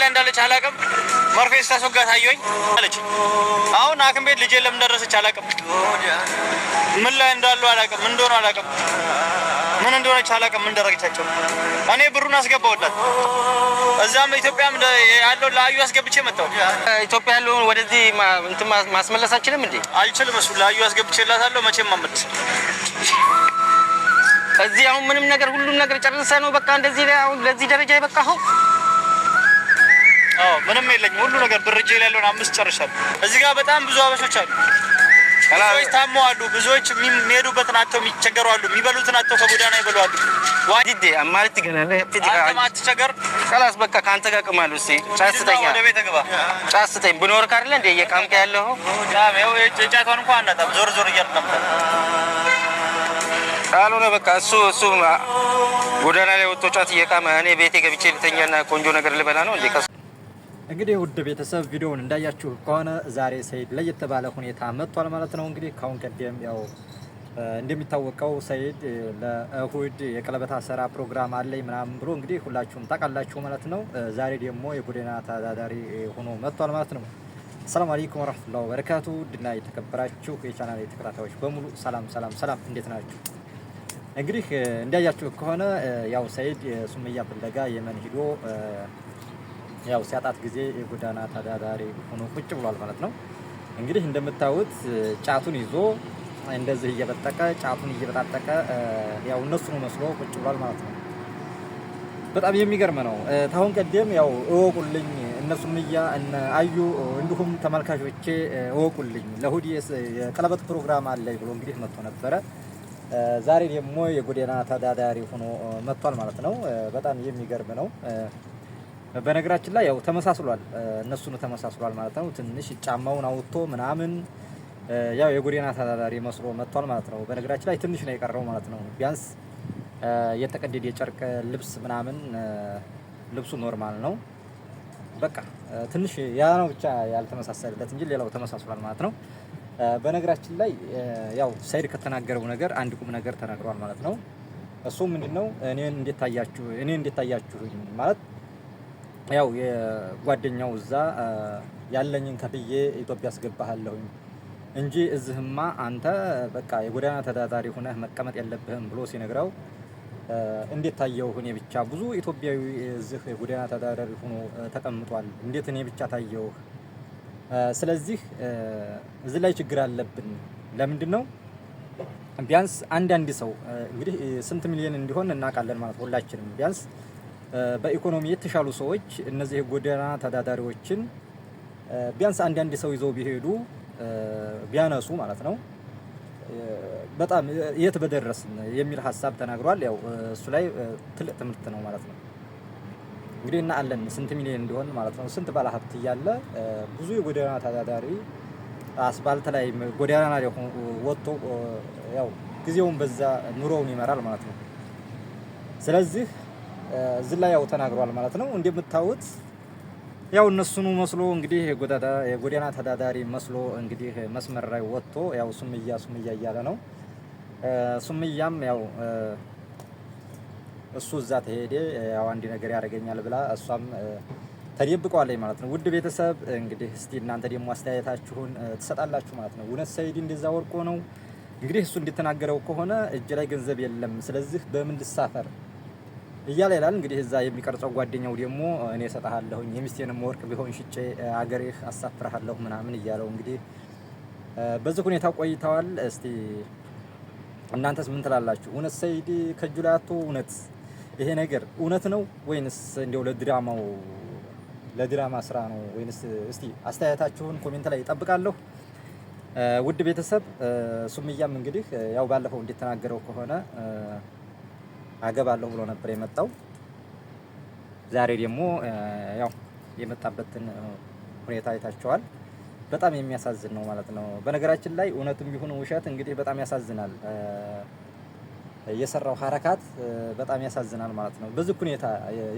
ላይ እንዳለች አላውቅም። መርፌ ስታስወጋት አየሁኝ አለች። አሁን ሐኪም ቤት ልጄ ለምን ደረሰች አላውቅም። ምን ላይ እንዳሉ አላውቅም። ምን እንደሆነ አላውቅም። ምን እንደሆነች አላውቅም። ምን ደረገቻቸው? እኔ ብሩን አስገባውላት። እዛም ኢትዮጵያም ያለው ለአዩ አስገብቼ መጣሁ። ኢትዮጵያ ያለውን ወደዚህ እንትን ማስመለስ አልችልም እንዴ? አልችልም። እሱ ለአዩ አስገብቼላታለሁ። መቼም ማመልስ እዚህ አሁን ምንም ነገር ሁሉም ነገር ጨርሰህ ነው በቃ እንደዚህ ላይ አሁን ለዚህ ደረጃ ይበቃው? አዎ ምንም የለኝም። ሁሉ ነገር ብርጄ ላይ ያለውን 5 ጨርሻለሁ። እዚህ ጋር በጣም ብዙ አበሾች አሉ። ብዙዎች ታመዋሉ። ብዙዎች የሚሄዱበትን አጥተው የሚቸገሩ አሉ። የሚበሉትን አጥተው ከጎዳና ይበላሉ። ዋዲዴ ማለት ገናለ አትቸገር። خلاص በቃ ካንተ ጋር ቀማሉ። እሺ ጫስተኛ ወደ ቤት ገባ። ጫስተኝ ብኖር ካርለ እንደ የቃምከ ያለው ያው የጫቷን እንኳን አናጣም። ዞር ዞር እያልን ነበር። ካልሆነ በቃ እሱ ጎዳና ላይ ወጥቶ ጫት እየቃመ እኔ ቤቴ ገብቼ ልተኛና ቆንጆ ነገር ልበላ ነው እንዴ? እንግዲህ ውድ ቤተሰብ ቪዲዮውን እንዳያችሁ ከሆነ ዛሬ ሰይድ ለየት ባለ ሁኔታ መጥቷል ማለት ነው። እንግዲህ ካሁን ቀደም ያው እንደሚታወቀው ሰይድ ለእሁድ የቀለበት አሰራ ፕሮግራም አለኝ ምናምን ብሎ እንግዲህ ሁላችሁም ታውቃላችሁ ማለት ነው። ዛሬ ደግሞ የጎዳና ተዳዳሪ ሆኖ መጥቷል ማለት ነው። ሰላም አለይኩም ወራህመቱላሂ ወበረካቱ። ድና የተከበራችሁ የቻናሌ ተከታታዮች በሙሉ ሰላም ሰላም ሰላም፣ እንዴት ናችሁ? እንግዲህ እንዳያችሁ ከሆነ ያው ሰይድ ሱመያ ፍለጋ የመን ሂዶ ያው ሲያጣት ጊዜ የጎዳና ተዳዳሪ ሆኖ ቁጭ ብሏል ማለት ነው። እንግዲህ እንደምታዩት ጫቱን ይዞ እንደዚህ እየበጠቀ ጫቱን እየበጣጠቀ ያው እነሱን መስሎ ቁጭ ብሏል ማለት ነው። በጣም የሚገርም ነው። ታሁን ቀደም ያው እወቁልኝ እነሱም እነ አዩ እንዲሁም ተመልካቾቼ እወቁልኝ ለእሁድ የቀለበት ፕሮግራም አለ ብሎ እንግዲህ መጥቶ ነበረ። ዛሬ ደግሞ የጎዳና ተዳዳሪ ሆኖ መጥቷል ማለት ነው። በጣም የሚገርም ነው። በነገራችን ላይ ያው ተመሳስሏል፣ እነሱን ተመሳስሏል ማለት ነው። ትንሽ ጫማውን አውጥቶ ምናምን ያው የጎዳና ተዳዳሪ መስሎ መጥቷል ማለት ነው። በነገራችን ላይ ትንሽ ነው የቀረው ማለት ነው። ቢያንስ የተቀደደ የጨርቅ ልብስ ምናምን ልብሱ ኖርማል ነው። በቃ ትንሽ ያ ነው ብቻ ያልተመሳሰለለት እንጂ ሌላው ተመሳስሏል ማለት ነው። በነገራችን ላይ ያው ሰይድ ከተናገረው ነገር አንድ ቁም ነገር ተናግሯል ማለት ነው። እሱ ምንድነው እኔ እንዴት ታያችሁኝ ማለት ያው የጓደኛው እዛ ያለኝን ከፍዬ ኢትዮጵያ አስገባሃለሁኝ እንጂ እዚህማ አንተ በቃ የጎዳና ተዳዳሪ ሆነህ መቀመጥ የለብህም ብሎ ሲነግረው እንዴት ታየው እኔ ብቻ ብዙ ኢትዮጵያዊ እዚህ የጎዳና ተዳዳሪ ሆኖ ተቀምጧል፣ እንዴት እኔ ብቻ ታየው? ስለዚህ እዚህ ላይ ችግር አለብን። ለምንድነው ቢያንስ አንድ ሰው እንግዲህ ስንት ሚሊዮን እንዲሆን እናውቃለን ማለት ሁላችንም ቢያንስ በኢኮኖሚ የተሻሉ ሰዎች እነዚህ የጎዳና ተዳዳሪዎችን ቢያንስ አንድ ሰው ይዘው ቢሄዱ ቢያነሱ ማለት ነው በጣም የት በደረስን የሚል ሀሳብ ተናግሯል። ያው እሱ ላይ ትልቅ ትምህርት ነው ማለት ነው። እንግዲህ እና አለን ስንት ሚሊዮን እንዲሆን ማለት ነው። ስንት ባለ ሀብት እያለ ብዙ የጎዳና ተዳዳሪ አስፋልት ላይ ጎዳና ላይ ወጥቶ ያው ጊዜውን በዛ ኑሮውን ይመራል ማለት ነው። ስለዚህ እዚህ ላይ ያው ተናግሯል ማለት ነው። እንደምታዩት ያው እነሱኑ መስሎ እንግዲህ የጎዳና ተዳዳሪ መስሎ እንግዲህ መስመር ላይ ወጥቶ ያው ሱመያ እያለ ነው። ሱመያም ያው እሱ እዛ ተሄደ ያው አንድ ነገር ያደርገኛል ብላ እሷም ተደብቀዋለች ማለት ነው። ውድ ቤተሰብ እንግዲህ እስቲ እናንተ ደግሞ አስተያየታችሁን ትሰጣላችሁ ማለት ነው። እውነት ሰይድ እንደዛ ወርቆ ነው? እንግዲህ እሱ እንደተናገረው ከሆነ እጅ ላይ ገንዘብ የለም፣ ስለዚህ በምን ልሳፈር እያለ ይላል። እንግዲህ እዛ የሚቀርጸው ጓደኛው ደግሞ እኔ እሰጥሃለሁኝ የሚስቴንም ወርቅ ቢሆን ሽጬ አገሬህ አሳፍርሃለሁ ምናምን እያለው እንግዲህ በዚህ ሁኔታ ቆይተዋል። እስቲ እናንተስ ምን ትላላችሁ? እውነት ሰይድ ከእጁ ላይ አጥቶ እውነት ይሄ ነገር እውነት ነው ወይንስ እንደው ለድራማ ስራ ነው ወይንስ? እስቲ አስተያየታችሁን ኮሜንት ላይ እጠብቃለሁ። ውድ ቤተሰብ ሱመያም እንግዲህ ያው ባለፈው እንደተናገረው ከሆነ አገባለሁ ብሎ ነበር የመጣው። ዛሬ ደግሞ ያው የመጣበትን ሁኔታ አይታችኋል። በጣም የሚያሳዝን ነው ማለት ነው። በነገራችን ላይ እውነትም ቢሆን ውሸት እንግዲህ በጣም ያሳዝናል። የሰራው ሐረካት በጣም ያሳዝናል ማለት ነው። በዚህ ሁኔታ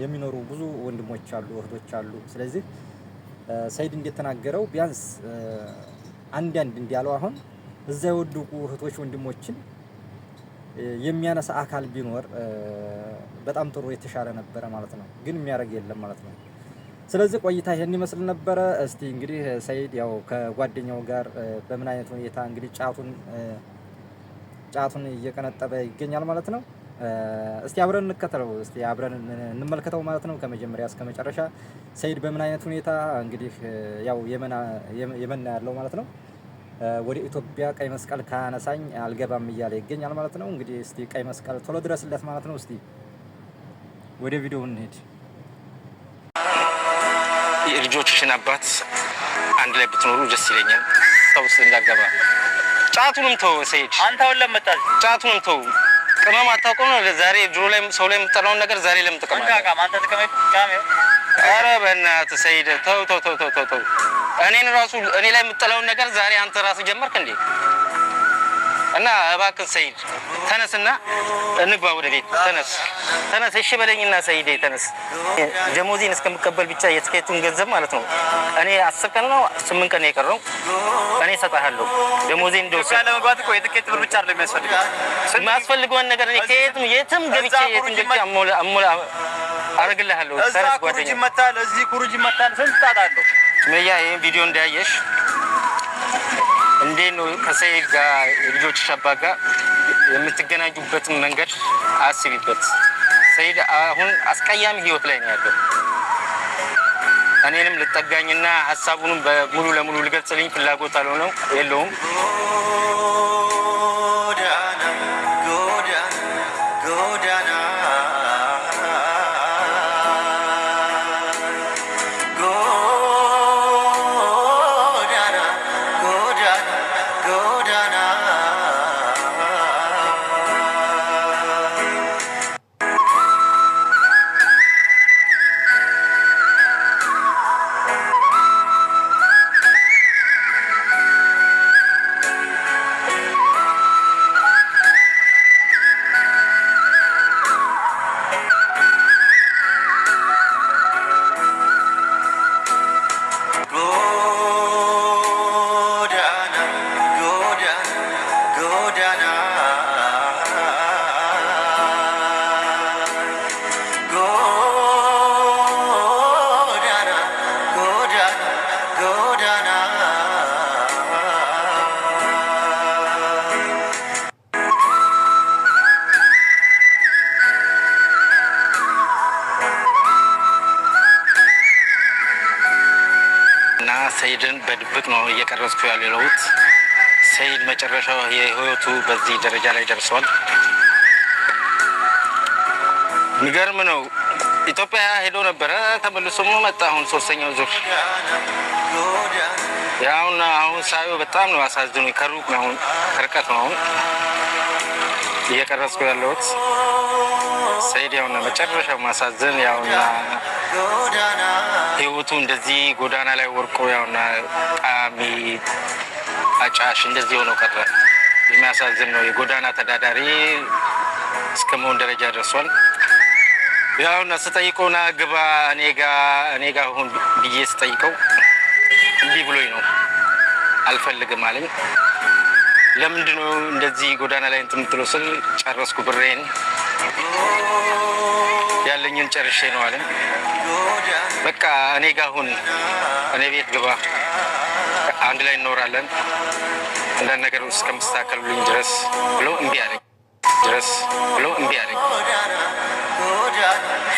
የሚኖሩ ብዙ ወንድሞች አሉ፣ እህቶች አሉ። ስለዚህ ሰይድ እንደተናገረው ቢያንስ አንድ እንዲያለው አሁን እዛ የወደቁ እህቶች ወንድሞችን የሚያነሳ አካል ቢኖር በጣም ጥሩ የተሻለ ነበረ ማለት ነው። ግን የሚያደርግ የለም ማለት ነው። ስለዚህ ቆይታ ይሄን ይመስል ነበረ። እስቲ እንግዲህ ሰይድ ያው ከጓደኛው ጋር በምን አይነት ሁኔታ እንግዲህ ጫቱን እየቀነጠበ ይገኛል ማለት ነው። እስቲ አብረን እንከተለው፣ እስቲ አብረን እንመልከተው ማለት ነው ከመጀመሪያ እስከ መጨረሻ ሰይድ በምን አይነት ሁኔታ እንግዲህ ያው የመን ያለው ማለት ነው። ወደ ኢትዮጵያ ቀይ መስቀል ካነሳኝ አልገባም እያለ ይገኛል ማለት ነው። እንግዲህ እስቲ ቀይ መስቀል ቶሎ ድረስለት ማለት ነው። እስቲ ወደ ቪዲዮ እንሄድ። የልጆችሽን አባት አንድ ላይ ብትኖሩ ደስ ይለኛል። ሰውስ እንዳገባ ጫቱንም ተው ሰይድ፣ አንተ አሁን ለመጣል ጫቱንም ተው። ቅመም አታውቀው ነው ዛሬ ድሮ ላይ ሰው ላይ የምጠላውን ነገር ዛሬ ለምን ትቀማለህ? አንተ ተቀመጥ ካሜው። ኧረ በእናትህ ሰይድ ተው። እኔ ላይ የምጠላውን ነገር ዛሬ አንተ ራስህ ጀመርክ እንዴ? እና እባክህ ሰይድ ተነስና እንግባ ወደ ቤት። ተነስ እሺ በለኝና ሰይድ ተነስ። ደሞዜን እስከምቀበል ብቻ የትኬቱን ገንዘብ ማለት ነው እኔ 10 ቀን ነው 8 ቀን የቀረው እኔ እሰጥሃለሁ። ደሞዜን እንደው ለመግባት እኮ የትኬት ብር ብቻ አይደለም የሚያስፈልገውን ነገር እኔ የትም ገብቼ አሞላ አረግልሃለሁ። ተነስ ጓደኛ ይመታል፣ እዚህ ኩሩጅ ይመታል። ስንት ጣጣለሁ ሱመያ ይሄን ቪዲዮ እንዳያየሽ እንዴት ነው ከሰይድ ጋር ልጆችሽ አባት ጋር የምትገናኙበትን መንገድ አስቢበት። ሰይድ አሁን አስቀያሚ ህይወት ላይ ነው ያለው። እኔንም ልጠጋኝና ሀሳቡንም በሙሉ ለሙሉ ልገልጽልኝ ፍላጎት አልሆነው የለውም። ሰይድን በድብቅ ነው እየቀረጽኩ ያለሁት። ሰይድ መጨረሻው የህይወቱ በዚህ ደረጃ ላይ ደርሷል። የሚገርም ነው። ኢትዮጵያ ሄዶ ነበረ፣ ተመልሶ መጣ። አሁን 3ኛው ዙር ያውና አሁን ሳዩ በጣም ነው አሳዝኑኝ። ከሩቅ ነው፣ ከርቀት ነው እየቀረጽኩ ያለሁት። ሰይድ ያውና መጨረሻው ማሳዘን ያውና ህይወቱ እንደዚህ ጎዳና ላይ ወርቆ ያውና ቃሚ አጫሽ እንደዚህ ሆኖ ቀረ። የሚያሳዝን ነው። የጎዳና ተዳዳሪ እስከ መሆን ደረጃ ደርሷል። ያውና ስጠይቀውና ግባ እኔ ጋ አሁን ብዬ ስጠይቀው እንዲህ ብሎኝ ነው አልፈልግም አለኝ። ለምንድን ነው እንደዚህ ጎዳና ላይ እንትን የምትለው ስል ጨረስኩ ብሬን ያለኝን ጨርሼ ነው አለኝ። በቃ እኔ ጋ አሁን እኔ ቤት ግባ አንድ ላይ እንኖራለን አንዳንድ ነገር እስከምስተካከሉልኝ ድረስ ብሎ እምቢ አለኝ።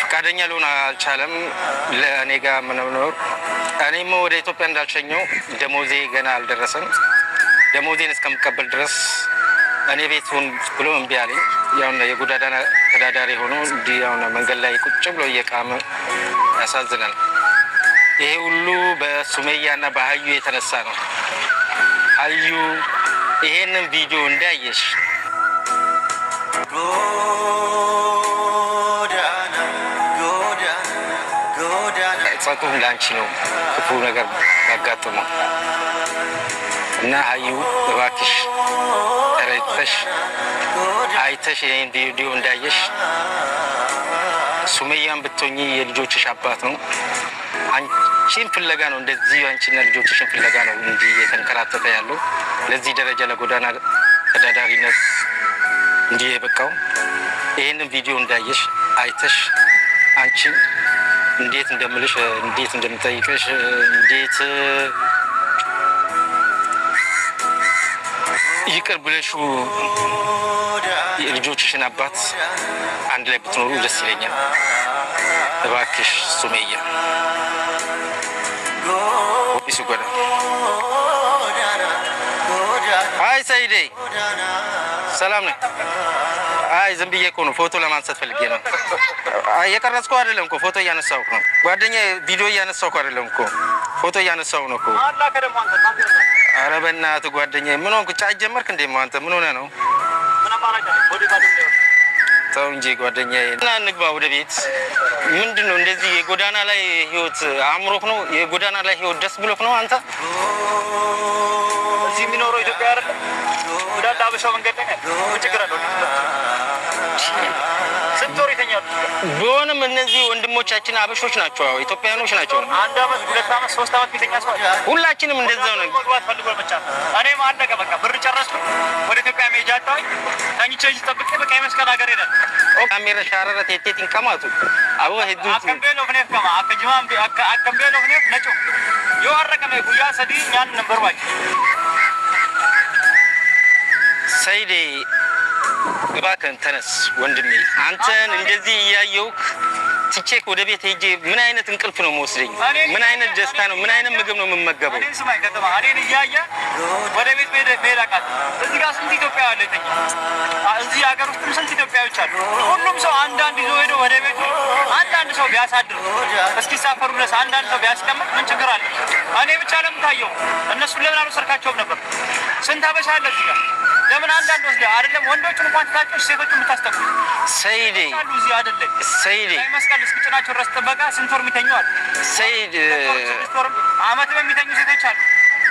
ፈቃደኛ ሊሆን አልቻለም ለእኔ ጋር መኖር። እኔም ወደ ኢትዮጵያ እንዳልሸኘው ደሞዜ ገና አልደረሰም። ደሞዜን እስከምቀበል ድረስ እኔ ቤት ሁን ብሎ እምቢ አለኝ። ያውና የጎዳና ተዳዳሪ ሆኖ እንዲህ ያውና መንገድ ላይ ቁጭ ብሎ እየቃመ ያሳዝናል። ይሄ ሁሉ በሱመያና በሀዩ የተነሳ ነው። ሀዩ ይሄንን ቪዲዮ እንዳየሽ ጸጡም ላንቺ ነው ክፉ ነገር ያጋጥመው እና ሀዩ እባክሽ ተረድተሽ አይተሽ ይሄን ቪዲዮ እንዳየሽ ሱመያን ብትሆኚ የልጆችሽ አባት ነው። አንቺን ፍለጋ ነው እንደዚህ አንቺና ልጆችሽን ፍለጋ ነው እንጂ የተንከራተተ ያለው ለዚህ ደረጃ ለጎዳና ተዳዳሪነት እንዲህ የበቃው። ይሄንን ቪዲዮ እንዳየሽ አይተሽ አንቺ እንዴት እንደምልሽ እንዴት እንደምጠይቅሽ እንዴት ይቅር ብለሽ የልጆችሽን አባት አንድ ላይ ብትኖሩ ደስ ይለኛል። እባክሽ ሱመያ ቢሱ ጎዳ አይ ሰይዴ ሰላም ነኝ። አይ ዝም ብዬ እኮ ነው ፎቶ ለማንሳት ፈልጌ ነው። አይ የቀረጽኩ አይደለም እኮ ፎቶ እያነሳሁ ነው። ጓደኛዬ ቪዲዮ እያነሳሁ እኮ አይደለም እኮ ፎቶ እያነሳሁ ነው እኮ። ኧረ በእናትህ ጓደኛዬ ምን ሆንክ? ጫት ጀመርክ እንዴ? አንተ ምን ሆነህ ነው? ተው እንጂ ጓደኛዬ እና እንግባ ወደ ቤት። ምንድን ነው እንደዚህ የጎዳና ላይ ህይወት አእምሮክ ነው? የጎዳና ላይ ህይወት ደስ ብሎክ ነው አንተ? እዚህ የሚኖረው ኢትዮጵያ አይደል? ወዳላ አበሻው መንገድ ላይ ችግር አለው። ስንት ወር ይተኛሉ? ቢሆንም እነዚህ ወንድሞቻችን አበሾች ናቸው፣ ኢትዮጵያኖች ናቸው። 1 አመት 2 አመት 3 አመት ቢተኛ ሰው ሁላችንም እንደዛው ነን። መግባት ፈልጎ ብቻ እኔም አለቀ በቃ ብር ጨረስኩ። ወደ ኢትዮጵያ መሄጃ አጣሁኝ። ተኝቼ እዚህ ጠብቄ በቃ የመስቀል ሀገር ሄዳል። ካሜራ ሻረረት የቴቲን ከማቱ አቦ ሄዱ አከምቤሎ ፍኔፍ ከማ አከጅማም አከምቤሎ ፍኔፍ ነጩ የወረቀመ ጉያ ሰዲ ያን ነበር ባጭ ሰይዴ እባክህን ተነስ ወንድሜ። አንተን እንደዚህ እያየሁህ ትቼክ ወደ ቤት ሄጄ ምን አይነት እንቅልፍ ነው የምወስደኝ? ምን አይነት ደስታ ነው? ምን አይነት ምግብ ነው የምመገበው? እኔ ስማኝ ከተማ እኔን እያየ ወደ ቤት መሄድ አቃት። እዚህ ጋር ስንት ኢትዮጵያዊ አለ ይተኛ? እዚህ ሀገር ውስጥም ስንት ኢትዮጵያዊዎች አሉ። ሁሉም ሰው አንዳንድ ይዞ ሄዶ ወደ ቤቱ አንዳንድ ሰው ቢያሳድር እስኪሳፈሩ ድረስ አንዳንድ ሰው ቢያስቀምጥ ምን ችግር አለ? እኔ ብቻ ለምን ታየው? እነሱን ለምን አልወሰድካቸውም ነበር? ስንት አበሻ አለ እዚህ ጋር ለምን አንዳንድ ወስደ አይደለም ወንዶቹን እንኳን ታጭሽ ሴቶቹን ብታስተኩ ሰይዴ አሉ እዚህ አይደለም ሰይዴ መስቀል እስኪጭናቸው ድረስ ጥበቃ ስንት ወር የሚተኙ አሉ። ሰይድ አመት በሚተኙ ሴቶች አሉ።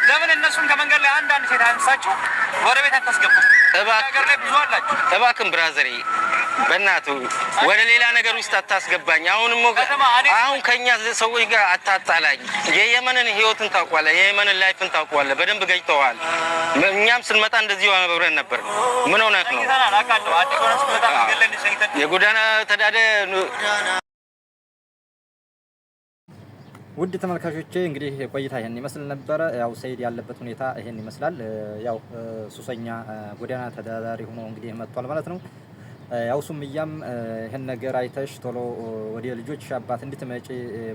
ለምን እነሱን ከመንገድ ላይ አንዳንድ ሴት አንሳችሁ ወደ ቤት አታስገቡ? ሀገር ላይ ብዙ አላችሁ። እባክህን ብራዘሬ በእናትህ ወደ ሌላ ነገር ውስጥ አታስገባኝ። አሁን ከኛ ሰዎች ጋር አታጣላኝ። የየመንን ህይወትን ታውቋለህ፣ የየመንን ላይፍን ታውቋለህ፣ በደንብ ገጭተዋል። እኛም ስንመጣ እንደዚህ አብረን ነበር። ምን ሆነህ ነው? የጎዳና ተዳዳሪ ውድ ተመልካቾቼ እንግዲህ ቆይታ ይሄን ይመስል ነበረ። ያው ሰይድ ያለበት ሁኔታ ይሄን ይመስላል። ያው ሱሰኛ ጎዳና ተዳዳሪ ሆኖ እንግዲህ መጥቷል ማለት ነው። ያው ሱመያም ይሄን ነገር አይተሽ ቶሎ ወደ ልጆች አባት እንድትመጪ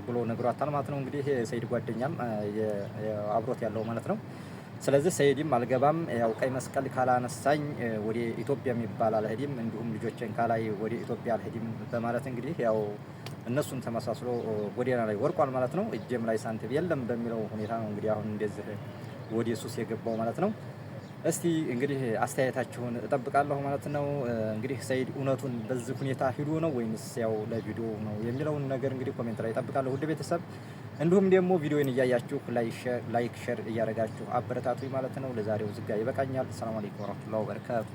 ብሎ ነግሯታል ማለት ነው። እንግዲህ ሰይድ ጓደኛም አብሮት ያለው ማለት ነው። ስለዚህ ሰይድም አልገባም፣ ያው ቀይ መስቀል ካላነሳኝ ወደ ኢትዮጵያ የሚባል አልሄድም፣ እንዲሁም ልጆችን ካላይ ወደ ኢትዮጵያ አልሄድም በማለት እንግዲህ ያው እነሱን ተመሳስሎ ጎዳና ላይ ወርቋል ማለት ነው። እጄም ላይ ሳንቲም የለም በሚለው ሁኔታ ነው እንግዲህ አሁን እንደዚህ ወደ ሱስ የገባው ማለት ነው። እስቲ እንግዲህ አስተያየታችሁን እጠብቃለሁ ማለት ነው። እንግዲህ ሰይድ እውነቱን በዚህ ሁኔታ ሂዶ ነው ወይንስ ያው ለቪዲዮ ነው የሚለውን ነገር እንግዲህ ኮሜንት ላይ እጠብቃለሁ ውድ ቤተሰብ። እንዲሁም ደግሞ ቪዲዮን እያያችሁ ላይክ ሼር እያደረጋችሁ አበረታቱኝ ማለት ነው። ለዛሬው ዝጋ ይበቃኛል። ሰላም አለይኩም ወራህመቱላሂ ወበረካቱ።